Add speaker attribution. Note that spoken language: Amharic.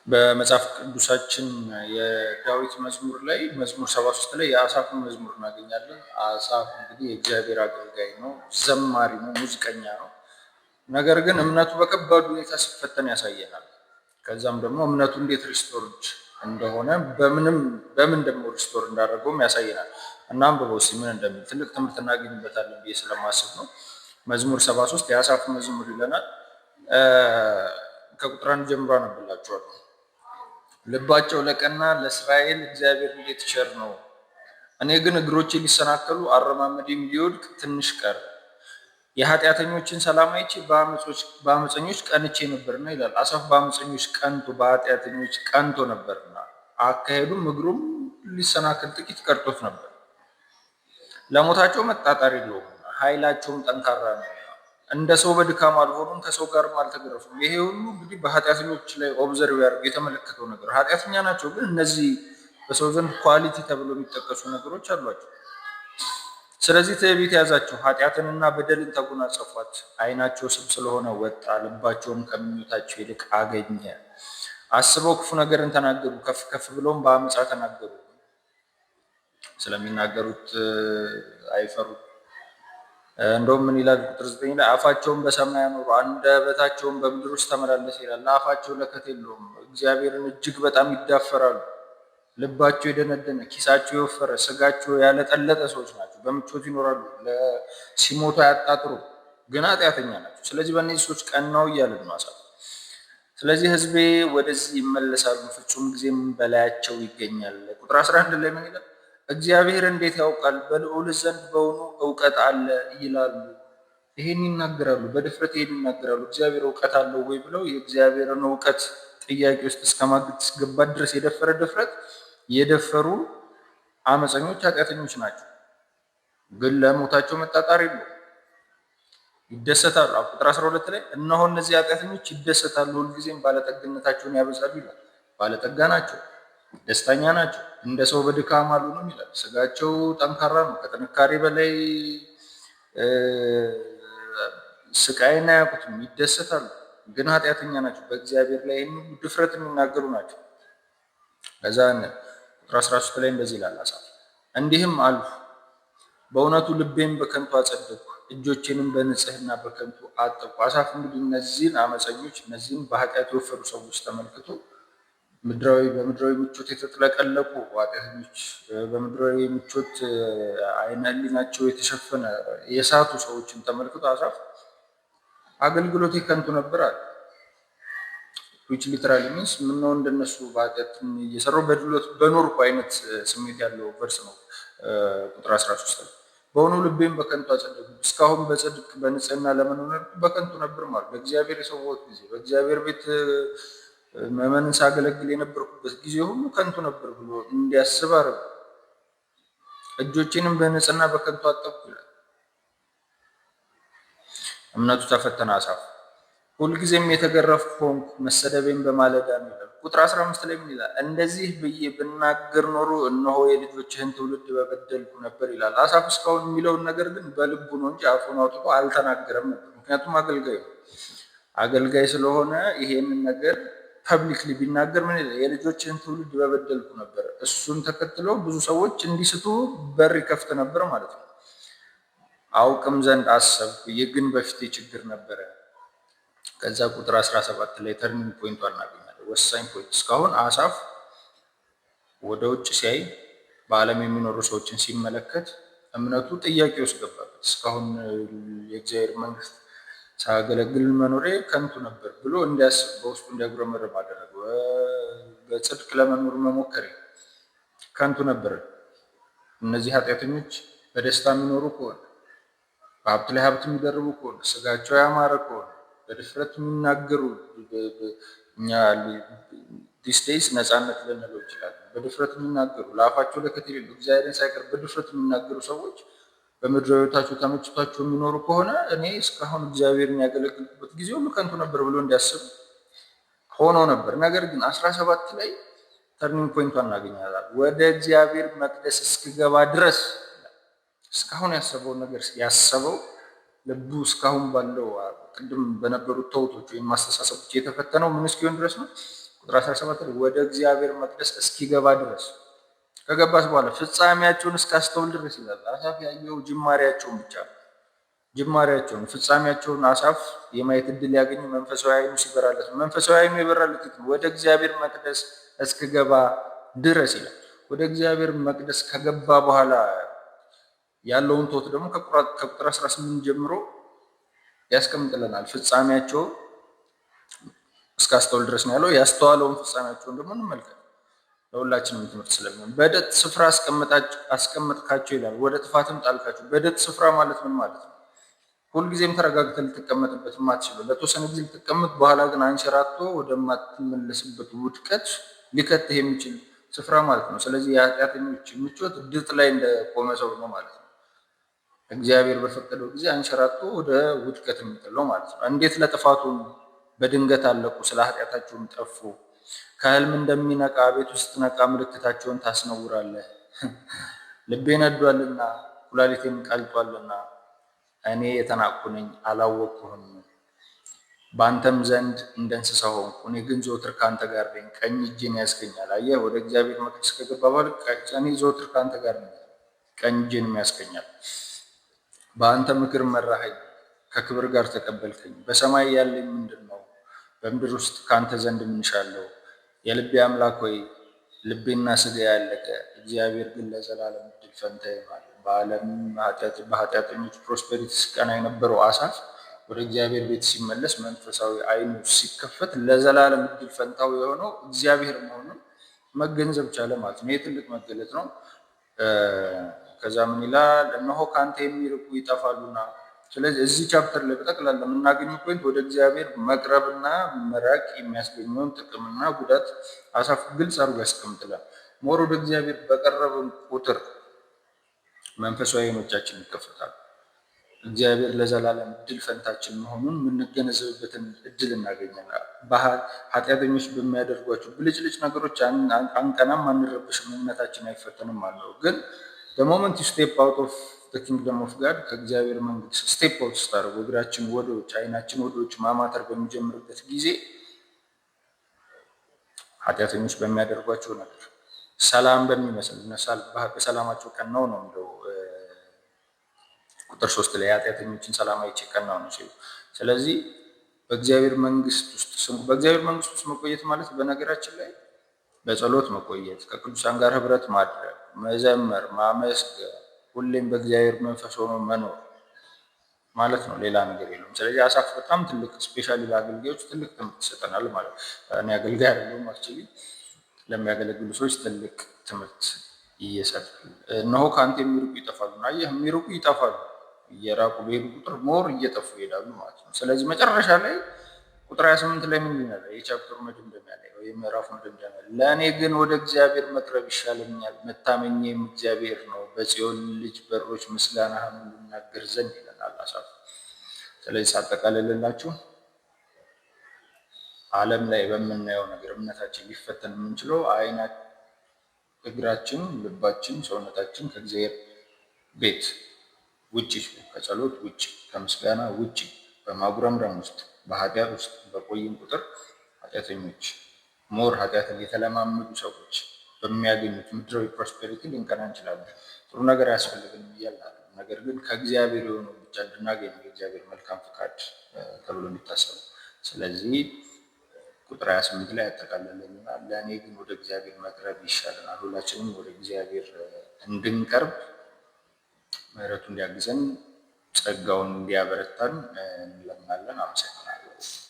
Speaker 1: በመጽሐፍ ቅዱሳችን የዳዊት መዝሙር ላይ መዝሙር 73 ላይ የአሳፍን መዝሙር እናገኛለን። አሳፍ እንግዲህ የእግዚአብሔር አገልጋይ ነው፣ ዘማሪ ነው፣ ሙዚቀኛ ነው። ነገር ግን እምነቱ በከባድ ሁኔታ ሲፈተን ያሳየናል። ከዛም ደግሞ እምነቱ እንዴት ሪስቶርድ እንደሆነ በምን ደግሞ ሪስቶር እንዳደረገውም ያሳየናል። እና አንብበው እስኪ ምን እንደሚል ትልቅ ትምህርት እናገኝበታለን ብዬ ስለማስብ ነው። መዝሙር 73 የአሳፍ መዝሙር ይለናል። ከቁጥር 1 ጀምሮ አነብላችኋለሁ። ልባቸው ለቀና ለእስራኤል እግዚአብሔር እንዴት ቸር ነው። እኔ ግን እግሮቼ ሊሰናከሉ አረማመዴም ሊወድቅ ትንሽ ቀረ። የኃጢአተኞችን ሰላም አይቼ በአመፀኞች ቀንቼ ነበርና ይላል። አሳፍ በአመፀኞች ቀንቶ በኃጢአተኞች ቀንቶ ነበርና አካሄዱም እግሩም ሊሰናከል ጥቂት ቀርቶት ነበር። ለሞታቸው መጣጣር የለውም፣ ኃይላቸውም ጠንካራ ነው። እንደ ሰው በድካም አልሆኑም፣ ከሰው ጋርም አልተገረፉም። ይሄ ሁሉ እንግዲህ በኃጢአተኞች ላይ ኦብዘርቭ ያደርግ የተመለከተው ነገር ኃጢአተኛ ናቸው፣ ግን እነዚህ በሰው ዘንድ ኳሊቲ ተብሎ የሚጠቀሱ ነገሮች አሏቸው። ስለዚህ ትዕቢት ያዛቸው፣ ኃጢአትንና በደልን ተጎናጸፏት። ዓይናቸው ስብ ስለሆነ ወጣ፣ ልባቸውም ከምኞታቸው ይልቅ አገኘ። አስበው ክፉ ነገርን ተናገሩ፣ ከፍ ከፍ ብለውም በአመፃ ተናገሩ። ስለሚናገሩት አይፈሩም። እንደውም ምን ይላል ቁጥር 9 ላይ አፋቸውን በሰማይ አኖሩ፣ አንደበታቸውን በምድር ውስጥ ተመላለሰ ይላል። አፋቸው ለከት የለውም፣ እግዚአብሔርን እጅግ በጣም ይዳፈራሉ። ልባቸው የደነደነ ኪሳቸው የወፈረ ስጋቸው ያለጠለጠ ሰዎች ናቸው። በምቾት ይኖራሉ፣ ሲሞቱ አያጣጥሩ፣ ግን ኃጢአተኛ ናቸው። ስለዚህ በእነዚህ ሰዎች ቀናው እያለ ነው አሳፍ። ስለዚህ ሕዝቤ ወደዚህ ይመለሳሉ፣ ፍጹም ጊዜም በላያቸው ይገኛል። ቁጥር 11 ላይ ምን ይላል? እግዚአብሔር እንዴት ያውቃል? በልዑል ዘንድ በውኑ እውቀት አለ ይላሉ። ይሄን ይናገራሉ፣ በድፍረት ይሄን ይናገራሉ። እግዚአብሔር እውቀት አለው ወይ ብለው የእግዚአብሔርን እውቀት ጥያቄ ውስጥ እስከማስገባት ድረስ የደፈረ ድፍረት የደፈሩ አመፀኞች ኃጢአተኞች ናቸው። ግን ለሞታቸው መጣጣር የለው፣ ይደሰታሉ። ቁጥር 12 ላይ እነሆ እነዚህ ኃጢአተኞች ይደሰታሉ፣ ሁልጊዜም ባለጠግነታቸውን ያበዛሉ ይላል። ባለጠጋ ናቸው፣ ደስተኛ ናቸው። እንደ ሰው በድካም አልሆኑም ይላል። ስጋቸው ጠንካራ ነው፣ ከጥንካሬ በላይ ስቃይን አያውቁትም፣ ይደሰታሉ። ግን ኃጢአተኛ ናቸው፣ በእግዚአብሔር ላይ ድፍረት የሚናገሩ ናቸው። ከዛ ቁጥር 13 ላይ እንደዚህ ይላል አሳፍ፣ እንዲህም አልሁ፣ በእውነቱ ልቤን በከንቱ አጸደቅኩ፣ እጆቼንም በንጽህና በከንቱ አጠብኩ። አሳፍ እንግዲህ እነዚህን አመፀኞች፣ እነዚህን በኃጢአት የወፈሩ ሰዎች ተመልክቶ በምድራዊ ምቾት የተጥለቀለቁ ኃጢአተኞች፣ በምድራዊ ምቾት ዓይነ ሕሊናቸው የተሸፈነ የሳቱ ሰዎችን ተመልክቶ አሳፍ አገልግሎቴ ከንቱ ነበር አለ። ዊች ሊተራሊ ሚንስ ምነው እንደነሱ በኃጢአት እየሰራው በድሎት በኖርኩ አይነት ስሜት ያለው ቨርስ ነው። ቁጥር 13 ላይ በሆኑ ልቤም በከንቱ አጸደቁ፣ እስካሁን በጽድቅ በንጽህና ለመኖር በከንቱ ነበር ማለት በእግዚአብሔር የሰዋሁት ጊዜ በእግዚአብሔር ቤት መመንን ሳገለግል የነበርኩበት ጊዜ ሁሉ ከንቱ ነበር ብሎ እንዲያስብ አረግ። እጆቼንም በንጽህና በከንቱ አጠብኩ ይላል። እምነቱ ተፈተነ አሳፍ። ሁልጊዜም የተገረፍኩ ሆንኩ፣ መሰደቤን በማለዳ ነው ይላል። ቁጥር 15 ላይ ምን ይላል? እንደዚህ ብዬ ብናገር ኖሮ እነሆ የልጆችህን ትውልድ በበደልኩ ነበር ይላል። አሳፍ እስካሁን የሚለውን ነገር ግን በልቡ ነው እንጂ አፉን አውጥቶ አልተናገረም ነበር። ምክንያቱም አገልጋይ ነው። አገልጋይ ስለሆነ ይሄንን ነገር ፐብሊክሊ ቢናገር ምን ይላል? የልጆችህን ትውልድ በበደልኩ ነበር። እሱን ተከትለው ብዙ ሰዎች እንዲስቱ በር ይከፍት ነበር ማለት ነው። አውቅም ዘንድ አሰብኩ፣ ይህ ግን በፊቴ ችግር ነበረ። ከዛ ቁጥር 17 ላይ ተርኒንግ ፖይንቷ እናገኛለን። ወሳኝ ፖይንት። እስካሁን አሳፍ ወደ ውጭ ሲያይ በዓለም የሚኖሩ ሰዎችን ሲመለከት እምነቱ ጥያቄ ውስጥ ገባበት። እስካሁን የእግዚአብሔር መንግስት ሳገለግል መኖሬ ከንቱ ነበር ብሎ እንዲያስብ በውስጡ እንዲያጉረመርም አደረገ። በጽድቅ ለመኖር መሞከሬ ከንቱ ነበር። እነዚህ ኃጢአተኞች በደስታ የሚኖሩ ከሆነ በሀብት ላይ ሀብት የሚደርቡ ከሆነ ስጋቸው ያማረ ከሆነ በድፍረት የሚናገሩ እኛ ዲስ ዴይስ ነፃነት ልንለው እንችላለን። በድፍረት የሚናገሩ ለአፋቸው ለከት የሌለው እግዚአብሔርን ሳይቀር በድፍረት የሚናገሩ ሰዎች በምድራዊ ሕይወታቸው ተመችቷቸው የሚኖሩ ከሆነ እኔ እስካሁን እግዚአብሔርን ያገለግልኩበት ጊዜ ሁሉ ከንቱ ነበር ብሎ እንዲያስብ ሆኖ ነበር። ነገር ግን 17 ላይ ተርኒንግ ፖይንቷን እናገኛለን። ወደ እግዚአብሔር መቅደስ እስክገባ ድረስ እስካሁን ያሰበው ነገር ያሰበው ልቡ እስካሁን ባለው ቅድም በነበሩት ተውቶች ወይም ማስተሳሰቦች የተፈተነው ምን እስኪሆን ድረስ ነው? ቁጥር 17 ላይ ወደ እግዚአብሔር መቅደስ እስኪገባ ድረስ ከገባስ በኋላ ፍጻሜያቸውን እስካስተውል ድረስ ይላል። አሳፍ ያየው ጅማሬያቸውን ብቻ ጅማሬያቸውን፣ ፍጻሜያቸውን አሳፍ የማየት እድል ያገኝ መንፈሳዊ ዓይኑ ሲበራለት፣ መንፈሳዊ ዓይኑ የበራለት ወደ እግዚአብሔር መቅደስ እስክገባ ድረስ ይላል። ወደ እግዚአብሔር መቅደስ ከገባ በኋላ ያለውን ቶት ደግሞ ከቁጥር 18 ጀምሮ ያስቀምጥልናል። ፍጻሜያቸውን እስካስተውል ድረስ ነው ያለው። ያስተዋለውን ፍጻሜያቸውን ደግሞ እንመልከት። ለሁላችንም ትምህርት ስለሚሆን በደት ስፍራ አስቀመጥካቸው ይላል። ወደ ጥፋትም ጣልካቸው። በደት ስፍራ ማለት ምን ማለት ነው? ሁልጊዜም ተረጋግተህ ልትቀመጥበት የማትችለው ለተወሰነ ጊዜ ልትቀመጥ በኋላ ግን አንሸራቶ ወደማትመለስበት ውድቀት ሊከትህ የሚችል ስፍራ ማለት ነው። ስለዚህ የኃጢአተኞች ምቾት ድጥ ላይ እንደቆመ ሰው ነው ማለት ነው። እግዚአብሔር በፈቀደው ጊዜ አንሸራቶ ወደ ውድቀት የሚጥለው ማለት ነው። እንዴት ለጥፋቱ በድንገት አለቁ፣ ስለ ኃጢአታቸውም ጠፉ። ከህልም እንደሚነቃ ቤት ውስጥ ነቃ፣ ምልክታቸውን ታስነውራለህ። ልቤ ነዷልና ኩላሊቴም ቀልጧልና እኔ የተናቅሁ ነኝ አላወቅሁም። በአንተም ዘንድ እንደ እንስሳ ሆንኩ። እኔ ግን ዘወትር ከአንተ ጋር ነኝ፣ ቀኝ እጄን ያስገኛል። አየህ፣ ወደ እግዚአብሔር መቅደስ ከገባ በኋላ እኔ ዘወትር ከአንተ ጋር ነኝ፣ ቀኝ እጄንም ያስገኛል። በአንተ ምክር መራኸኝ፣ ከክብር ጋር ተቀበልከኝ። በሰማይ ያለኝ ምንድን ነው? በምድር ውስጥ ከአንተ ዘንድ ምን እሻለሁ? የልቤ አምላክ ሆይ ልቤና ስጋ ያለቀ፣ እግዚአብሔር ግን ለዘላለም እድል ፈንታዬ ማለት። በዓለም በኃጢአተኞች ፕሮስፔሪቲ ሲቀና የነበረው አሳፍ ወደ እግዚአብሔር ቤት ሲመለስ መንፈሳዊ ዓይኑ ሲከፈት ለዘላለም እድል ፈንታው የሆነው እግዚአብሔር መሆኑን መገንዘብ ቻለ ማለት ነው። ይህ ትልቅ መገለጥ ነው። ከዛ ምን ይላል? እነሆ ከአንተ የሚርቁ ይጠፋሉና። ስለዚህ እዚህ ቻፕተር ላይ በጠቅላላ የምናገኘው ፖይንት ወደ እግዚአብሔር መቅረብና መራቅ የሚያስገኘውን ጥቅምና ጉዳት አሳፍ ግልጽ አድርጎ ያስቀምጥላል። ሞር ወደ እግዚአብሔር በቀረብን ቁጥር መንፈሳዊ ዓይኖቻችን ይከፈታሉ። እግዚአብሔር ለዘላለም እድል ፈንታችን መሆኑን የምንገነዘብበትን እድል እናገኛለን። ኃጢአተኞች በሚያደርጓቸው ብልጭልጭ ነገሮች አንቀናም፣ አንረብሽም፣ እምነታችን አይፈተንም አለው። ግን በሞመንት ስቴፕ አውት ኦፍ ኪንግደም ኦፍ ጋድ ከእግዚአብሔር መንግስት ስቴፕ አውት ስታደርጉ እግራችን ወደ ውጭ ዓይናችን ወደ ውጭ ማማተር በሚጀምርበት ጊዜ ኃጢአተኞች በሚያደርጓቸው ነገር ሰላም በሚመስል በሰላማቸው ቀናው ነው የሚለው ቁጥር 3 ላይ ኃጢአተኞችን ሰላም አይቼ ቀናው ነው ሲሉ። ስለዚህ በእግዚአብሔር መንግስት ውስጥ መቆየት ማለት በነገራችን ላይ በጸሎት መቆየት፣ ከቅዱሳን ጋር ህብረት ማድረግ፣ መዘመር፣ ማመስገን፣ ሁሌም በእግዚአብሔር መንፈስ ሆኖ መኖር ማለት ነው። ሌላ ነገር የለውም። ስለዚህ አሳፍ በጣም ትልቅ ስፔሻሊ ለአገልጋዮች ትልቅ ትምህርት ይሰጠናል ማለት ነው። እኔ አገልጋይ አይደለሁም፣ አክቹዋሊ ለሚያገለግሉ ሰዎች ትልቅ ትምህርት ይሰጣል። እነሆ ከአንተ የሚርቁ ይጠፋሉ። አየህ፣ የሚርቁ ይጠፋሉ። እየራቁ በሄዱ ቁጥር ሞር እየጠፉ ይሄዳሉ ማለት ነው። ስለዚህ መጨረሻ ላይ ቁጥር 28 ላይ ምን ይላል? የቻፕተሩ መደምደሚያ ላይ ወይ ምዕራፍ መደምደሚያ፣ ለእኔ ግን ወደ እግዚአብሔር መቅረብ ይሻለኛል፣ መታመኛዬም እግዚአብሔር ነው። በጽዮን ልጅ በሮች ምስጋናህን ልናገር ዘንድ ይለናል አሳፍ። ስለዚህ ሳጠቃልልላችሁ ዓለም ላይ በምናየው ነገር እምነታችን ሊፈተን የምንችለው እግራችን፣ ልባችን፣ ሰውነታችን ከእግዚአብሔር ቤት ውጭ፣ ከጸሎት ውጭ፣ ከምስጋና ውጭ፣ በማጉረምረም ውስጥ፣ በኃጢአት ውስጥ በቆይን ቁጥር ኃጢአተኞች ሞር ኃጢአትን የተለማመዱ ሰዎች በሚያገኙት ምድራዊ ፕሮስፔሪቲ ልንቀና እንችላለን። ጥሩ ነገር ያስፈልግን እያልን ነገር ግን ከእግዚአብሔር የሆኑ ብቻ እንድናገኝ የእግዚአብሔር መልካም ፍቃድ ተብሎ የሚታሰቡ። ስለዚህ ቁጥር 28 ላይ ያጠቃልልልናል። ለእኔ ግን ወደ እግዚአብሔር መቅረብ ይሻለናል። ሁላችንም ወደ እግዚአብሔር እንድንቀርብ ምሕረቱ እንዲያግዘን ጸጋውን እንዲያበረታን እንለምናለን። አመሰግናለሁ።